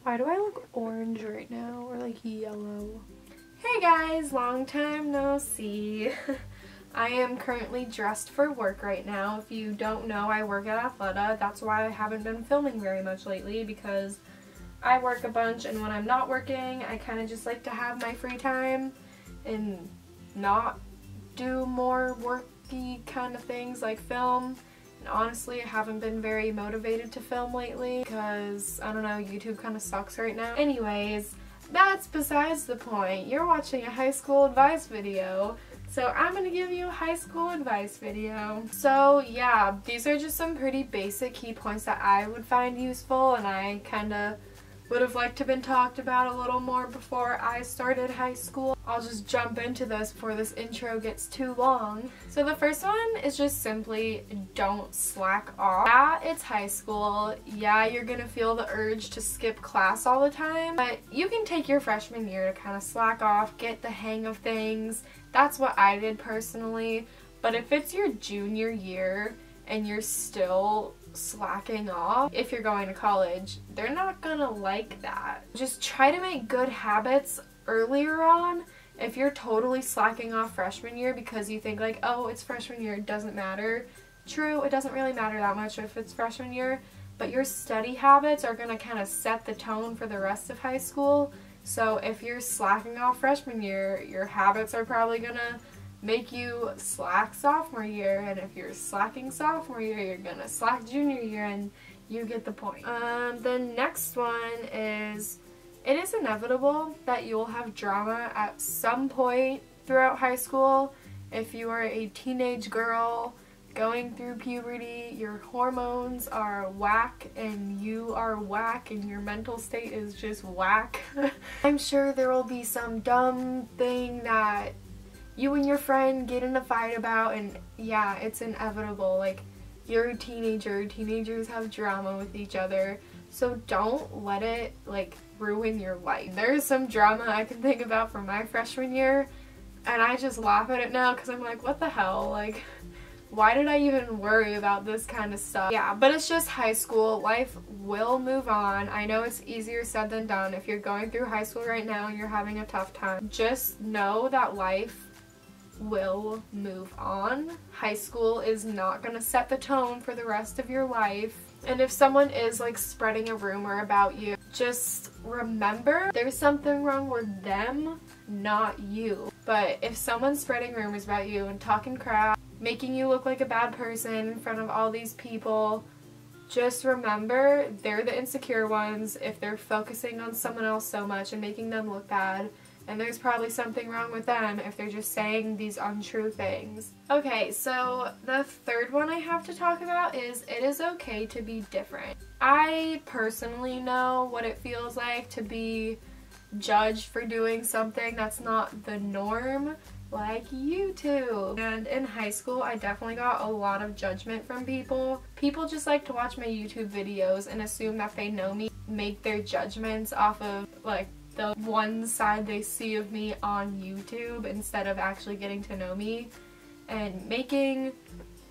Why do I look orange right now, or like yellow? Hey guys, long time no see. I am currently dressed for work right now. If you don't know, I work at Athleta. That's why I haven't been filming very much lately, because I work a bunch, and when I'm not working, I kind of just like to have my free time and not do more worky kind of things like film. And honestly, I haven't been very motivated to film lately because, I don't know, YouTube kind of sucks right now. Anyways, that's besides the point. You're watching a high school advice video, so I'm gonna give you a high school advice video. So yeah, these are just some pretty basic key points that I would find useful, and I kind of would have liked to have been talked about a little more before I started high school. I'll just jump into this before this intro gets too long. So the first one is just simply don't slack off. Yeah, it's high school. Yeah, you're gonna feel the urge to skip class all the time, but you can take your freshman year to kind of slack off, get the hang of things. That's what I did personally. But if it's your junior year and you're still slacking off, if you're going to college, they're not gonna like that. Just try to make good habits earlier on. If you're totally slacking off freshman year because you think like, oh, it's freshman year, it doesn't matter. True, it doesn't really matter that much if it's freshman year, but your study habits are gonna kind of set the tone for the rest of high school. So if you're slacking off freshman year, your habits are probably gonna make you slack sophomore year, and if you're slacking sophomore year, you're gonna slack junior year, and you get the point. The next one is, it is inevitable that you will have drama at some point throughout high school. If you are a teenage girl going through puberty, your hormones are whack and you are whack and your mental state is just whack. I'm sure there will be some dumb thing that you and your friend get in a fight about, and yeah, it's inevitable. Like, you're a teenager, teenagers have drama with each other, so don't let it like ruin your life. There's some drama I can think about from my freshman year, and I just laugh at it now because I'm like, what the hell, like, why did I even worry about this kind of stuff? Yeah, but it's just high school. Life will move on. I know it's easier said than done. If you're going through high school right now and you're having a tough time, just know that life will move on. High school is not gonna set the tone for the rest of your life. And if someone is like spreading a rumor about you, just remember there's something wrong with them, not you. But if someone's spreading rumors about you and talking crap, making you look like a bad person in front of all these people, just remember they're the insecure ones if they're focusing on someone else so much and making them look bad. And there's probably something wrong with them if they're just saying these untrue things. Okay, so the third one I have to talk about is it is okay to be different. I personally know what it feels like to be judged for doing something that's not the norm, like YouTube. And in high school, I definitely got a lot of judgment from people. People just like to watch my YouTube videos and assume that they know me, make their judgments off of like the one side they see of me on YouTube instead of actually getting to know me. And making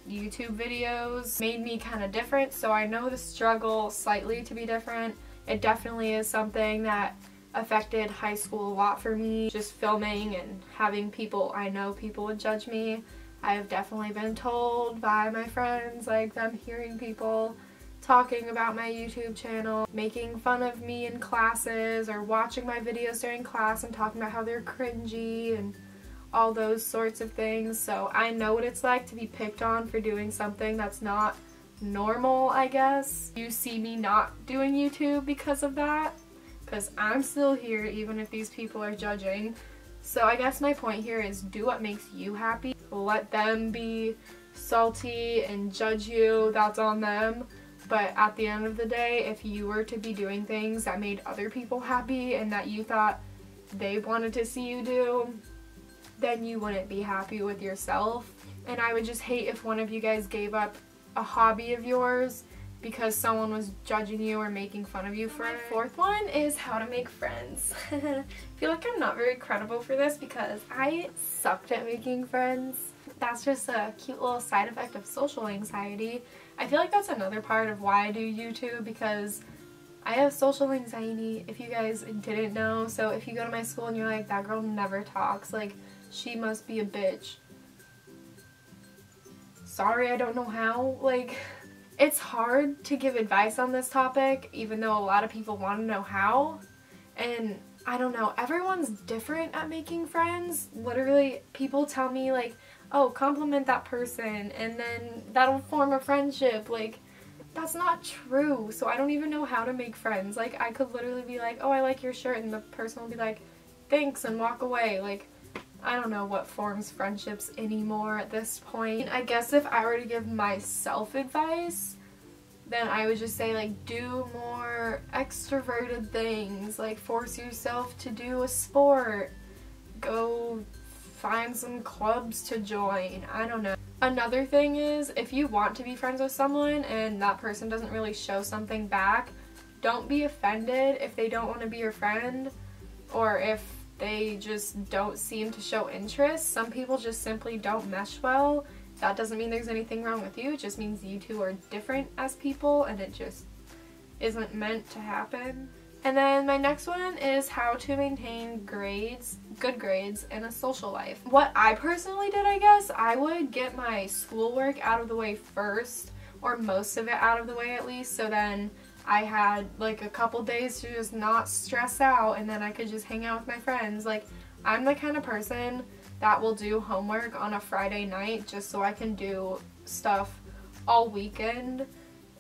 YouTube videos made me kind of different, so I know the struggle slightly to be different. It definitely is something that affected high school a lot for me. Just filming and having people I know people would judge me. I have definitely been told by my friends, like them hearing people talking about my YouTube channel, making fun of me in classes, or watching my videos during class and talking about how they're cringy and all those sorts of things. So I know what it's like to be picked on for doing something that's not normal, I guess. You see me not doing YouTube because of that, because I'm still here even if these people are judging. So I guess my point here is do what makes you happy. Let them be salty and judge you, that's on them. But at the end of the day, if you were to be doing things that made other people happy and that you thought they wanted to see you do, then you wouldn't be happy with yourself. And I would just hate if one of you guys gave up a hobby of yours because someone was judging you or making fun of you for it. Fourth one is how to make friends. I feel like I'm not very credible for this because I sucked at making friends. That's just a cute little side effect of social anxiety. I feel like that's another part of why I do YouTube, because I have social anxiety, if you guys didn't know, so if you go to my school and you're like, that girl never talks, like, she must be a bitch. Sorry, I don't know how. Like, it's hard to give advice on this topic, even though a lot of people want to know how. And I don't know, everyone's different at making friends. Literally, people tell me like, oh, compliment that person and then that'll form a friendship. Like, that's not true. So I don't even know how to make friends. Like, I could literally be like, oh, I like your shirt, and the person will be like, thanks, and walk away. Like, I don't know what forms friendships anymore at this point. I guess if I were to give myself advice, then I would just say, like, do more extroverted things, like force yourself to do a sport, go find some clubs to join, I don't know. Another thing is, if you want to be friends with someone and that person doesn't really show something back, don't be offended if they don't want to be your friend, or if they just don't seem to show interest. Some people just simply don't mesh well. That doesn't mean there's anything wrong with you, it just means you two are different as people and it just isn't meant to happen. And then my next one is how to maintain grades, good grades, in a social life. What I personally did, I guess, I would get my schoolwork out of the way first, or most of it out of the way at least, so then I had like a couple days to just not stress out, and then I could just hang out with my friends. Like, I'm the kind of person that will do homework on a Friday night just so I can do stuff all weekend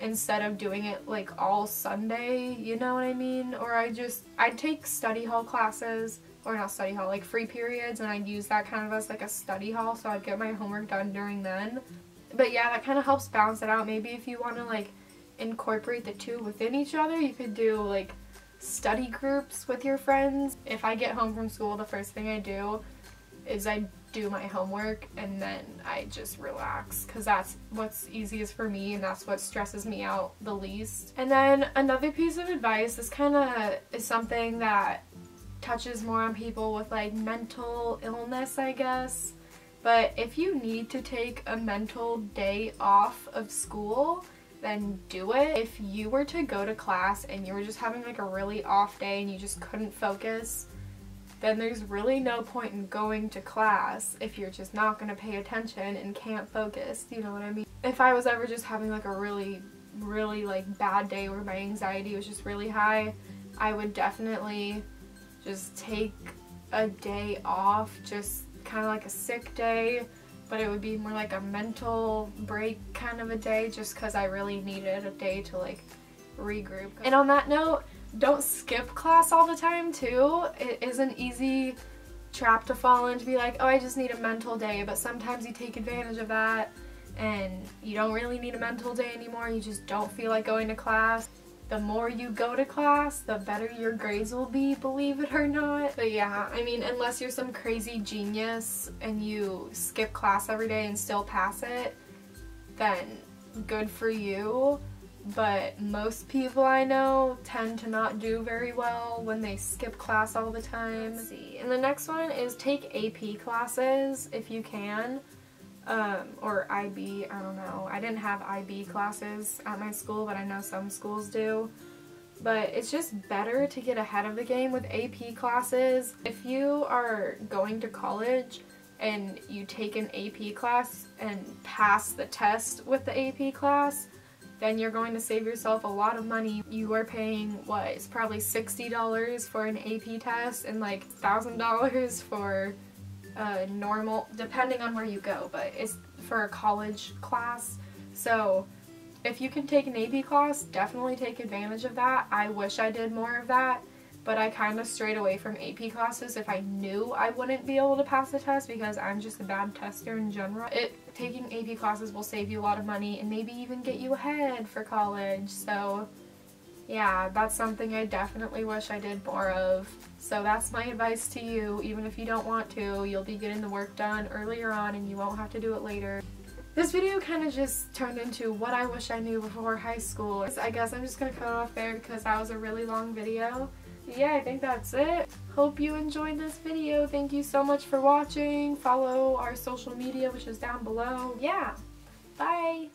instead of doing it like all Sunday, you know what I mean? Or I'd take study hall classes, or not study hall, like free periods, and I'd use that kind of as like a study hall, so I'd get my homework done during then. But yeah, that kind of helps balance it out. Maybe if you want to like incorporate the two within each other, you could do like study groups with your friends. If I get home from school, the first thing I do is I do my homework and then I just relax, because that's what's easiest for me and that's what stresses me out the least. And then another piece of advice, this kind of is something that touches more on people with like mental illness, I guess, but if you need to take a mental day off of school, then do it. If you were to go to class and you were just having like a really off day and you just couldn't focus, then there's really no point in going to class if you're just not going to pay attention and can't focus, you know what I mean? If I was ever just having like a really like bad day where my anxiety was just really high, I would definitely just take a day off, just kind of like a sick day, but it would be more like a mental break kind of a day, just because I really needed a day to like regroup. And on that note, don't skip class all the time too. It is an easy trap to fall in, to be like, oh, I just need a mental day, but sometimes you take advantage of that and you don't really need a mental day anymore, you just don't feel like going to class. The more you go to class, the better your grades will be, believe it or not. But yeah, I mean, unless you're some crazy genius and you skip class every day and still pass it, then good for you. But most people I know tend to not do very well when they skip class all the time. Let's see. And the next one is take AP classes if you can. Or IB, I don't know. I didn't have IB classes at my school, but I know some schools do. But it's just better to get ahead of the game with AP classes. If you are going to college and you take an AP class and pass the test with the AP class, then you're going to save yourself a lot of money. You are paying, what, it's probably $60 for an AP test and like $1,000 for normal, depending on where you go, but it's for a college class. So if you can take an AP class, definitely take advantage of that. I wish I did more of that, but I kind of strayed away from AP classes if I knew I wouldn't be able to pass the test, because I'm just a bad tester in general. Taking AP classes will save you a lot of money and maybe even get you ahead for college. So yeah, that's something I definitely wish I did more of. So that's my advice to you. Even if you don't want to, you'll be getting the work done earlier on and you won't have to do it later. This video kind of just turned into what I wish I knew before high school. I guess I'm just going to cut it off there because that was a really long video. Yeah, I think that's it. Hope you enjoyed this video. Thank you so much for watching. Follow our social media, which is down below. Yeah, bye!